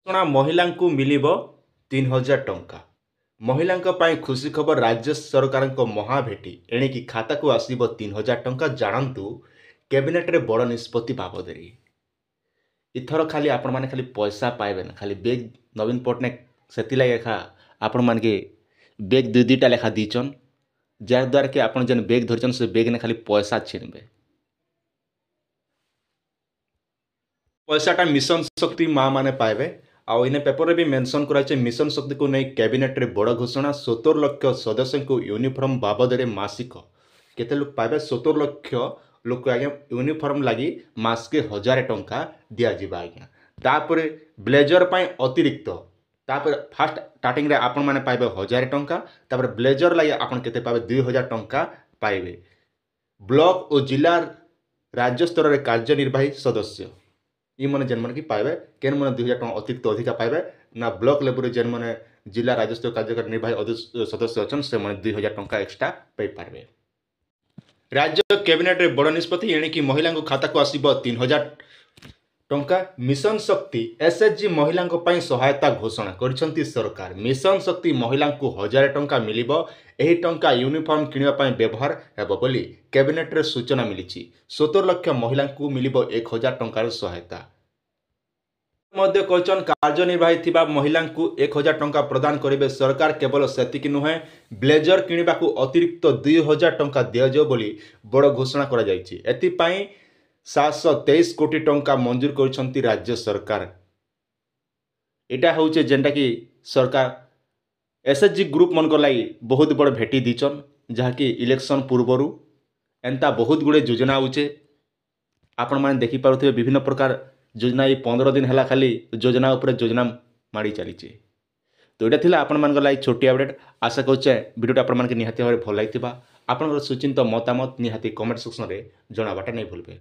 ଘୋଷଣା ମହିଳାଙ୍କୁ ମିଳିବ 3000 ଟଙ୍କା। ମହିଳାଙ୍କ ପାଇଁ ଖୁସି ଖବର ରାଜ୍ୟ ସରକାରଙ୍କ ମହାଭେଟି ଏଣିକି ଖାତାକୁ ଆସିବ 3000 ଟଙ୍କା। ଜାଣନ୍ତୁ କ୍ୟାବିନେଟ୍ରେ ବଡ଼ ନିଷ୍ପତ୍ତି ବାବଦରେ। ଏଥର ଖାଲି ଆପଣମାନେ ଖାଲି ପଇସା ପାଇବେ ନା, ଖାଲି ବେଗ୍ ନବୀନ ପଟ୍ଟନାୟକ ସେଥିଲାଗି ଏକା ଆପଣମାନକେ ବେଗ୍ ଦୁଇଟା ଲେଖା ଦେଇଛନ୍, ଯାହାଦ୍ୱାରା କି ଆପଣ ଯେନ୍ ବେଗ୍ ଧରିଛନ୍ ସେ ବେଗ୍ନେ ଖାଲି ପଇସା ଛିନବେ। ପଇସାଟା ମିଶନ ଶକ୍ତି ମା ମାନେ ପାଇବେ। ଆଉ ଇନେ ପେପରରେ ବି ମେନସନ୍ କରାଯାଇଛି ମିଶନ ଶକ୍ତିକୁ ନେଇ କ୍ୟାବିନେଟ୍ରେ ବଡ଼ ଘୋଷଣା। 17 ଲକ୍ଷ ସଦସ୍ୟଙ୍କୁ ୟୁନିଫର୍ମ ବାବଦରେ ମାସିକ କେତେ ଲୋକ ପାଇବେ? 17 ଲକ୍ଷ ଲୋକ ଆଜ୍ଞା ୟୁନିଫର୍ମ ଲାଗି ମାସକେ 1000 ଟଙ୍କା ଦିଆଯିବ ଆଜ୍ଞା। ତାପରେ ବ୍ଲେଜର ପାଇଁ ଅତିରିକ୍ତ, ତାପରେ ଫାଷ୍ଟ ଷ୍ଟାର୍ଟିଂରେ ଆପଣମାନେ ପାଇବେ 1000 ଟଙ୍କା, ତାପରେ ବ୍ଲେଜର ଲାଗି ଆପଣ କେତେ ପାଇବେ? 2000 ଟଙ୍କା ପାଇବେ। ବ୍ଲକ ଓ ଜିଲ୍ଲା ରାଜ୍ୟ ସ୍ତରରେ କାର୍ଯ୍ୟନିର୍ବାହୀ ସଦସ୍ୟ ଇମାନେ ଯେନ୍ମାନେ କି ପାଇବେ କେନ୍ ମାନେ 2000 ଟଙ୍କା ଅତିରିକ୍ତ ଅଧିକା ପାଇବେ ନା ବ୍ଲକ ଲେବୁଲ୍ରେ ଯେନ୍ମାନେ ଜିଲ୍ଲା ରାଜ୍ୟସ୍ତରୀୟ କାର୍ଯ୍ୟକାରୀ ନିର୍ବାହୀ ସଦସ୍ୟ ଅଛନ୍ ସେମାନେ 2000 ଟଙ୍କା ଏକ୍ସଟ୍ରା ପାଇପାରିବେ। ରାଜ୍ୟ କ୍ୟାବିନେଟ୍ରେ ବଡ଼ ନିଷ୍ପତ୍ତି ଏଣିକି ମହିଳାଙ୍କ ଖାତାକୁ ଆସିବ 3000 ଟଙ୍କା। ମିଶନ ଶକ୍ତି ଏସ୍ଏଚ୍ଜି ମହିଳାଙ୍କ ପାଇଁ ସହାୟତା ଘୋଷଣା କରିଛନ୍ତି ସରକାର। ମିଶନ ଶକ୍ତି ମହିଳାଙ୍କୁ 1000 ଟଙ୍କା ମିଳିବ। ଏହି ଟଙ୍କା ୟୁନିଫର୍ମ କିଣିବା ପାଇଁ ବ୍ୟବହାର ହେବ ବୋଲି କ୍ୟାବିନେଟ୍ରେ ସୂଚନା ମିଳିଛି। 17 ଲକ୍ଷ ମହିଳାଙ୍କୁ ମିଳିବ 1000 ଟଙ୍କାର ସହାୟତା। ମଧ୍ୟ କହିଛନ୍ତି କାର୍ଯ୍ୟନିର୍ବାହୀ ଥିବା ମହିଳାଙ୍କୁ 1000 ଟଙ୍କା ପ୍ରଦାନ କରିବେ ସରକାର। କେବଳ ସେତିକି ନୁହେଁ, ବ୍ଲେଜର କିଣିବାକୁ ଅତିରିକ୍ତ 2000 ଟଙ୍କା ଦିଆଯିବ ବୋଲି ବଡ଼ ଘୋଷଣା କରାଯାଇଛି। ଏଥିପାଇଁ 723 କୋଟି ଟଙ୍କା ମଞ୍ଜୁର କରିଛନ୍ତି ରାଜ୍ୟ ସରକାର। ଏଇଟା ହେଉଛି ଯେନ୍ଟାକି ସରକାର ଏସ୍ଏଚ୍ଜି ଗ୍ରୁପ୍ ମାନଙ୍କର ଲାଗି ବହୁତ ବଡ଼ ଭେଟି ଦେଇଛନ୍, ଯାହାକି ଇଲେକ୍ସନ୍ ପୂର୍ବରୁ ଏନ୍ତା ବହୁତ ଗୁଡ଼ିଏ ଯୋଜନା ଆଉଛେ। ଆପଣମାନେ ଦେଖିପାରୁଥିବେ ବିଭିନ୍ନ ପ୍ରକାର ଯୋଜନା ଏଇ 15 ଦିନ ହେଲା ଖାଲି ଯୋଜନା ଉପରେ ଯୋଜନା ମାଡ଼ି ଚାଲିଛି। ତ ଏଇଟା ଥିଲା ଆପଣମାନଙ୍କ ଲାଗି ଛୋଟିଆ ଅପଡ଼େଟ୍। ଆଶା କରୁଛେ ଭିଡ଼ିଓଟା ଆପଣମାନଙ୍କୁ ନିହାତି ଭାବରେ ଭଲ ଲାଗିଥିବା। ଆପଣଙ୍କର ସୁଚିନ୍ତିତ ମତାମତ ନିହାତି କମେଣ୍ଟ ସେକ୍ସନରେ ଜଣାବାଟା ନେଇ ଭୁଲବେ।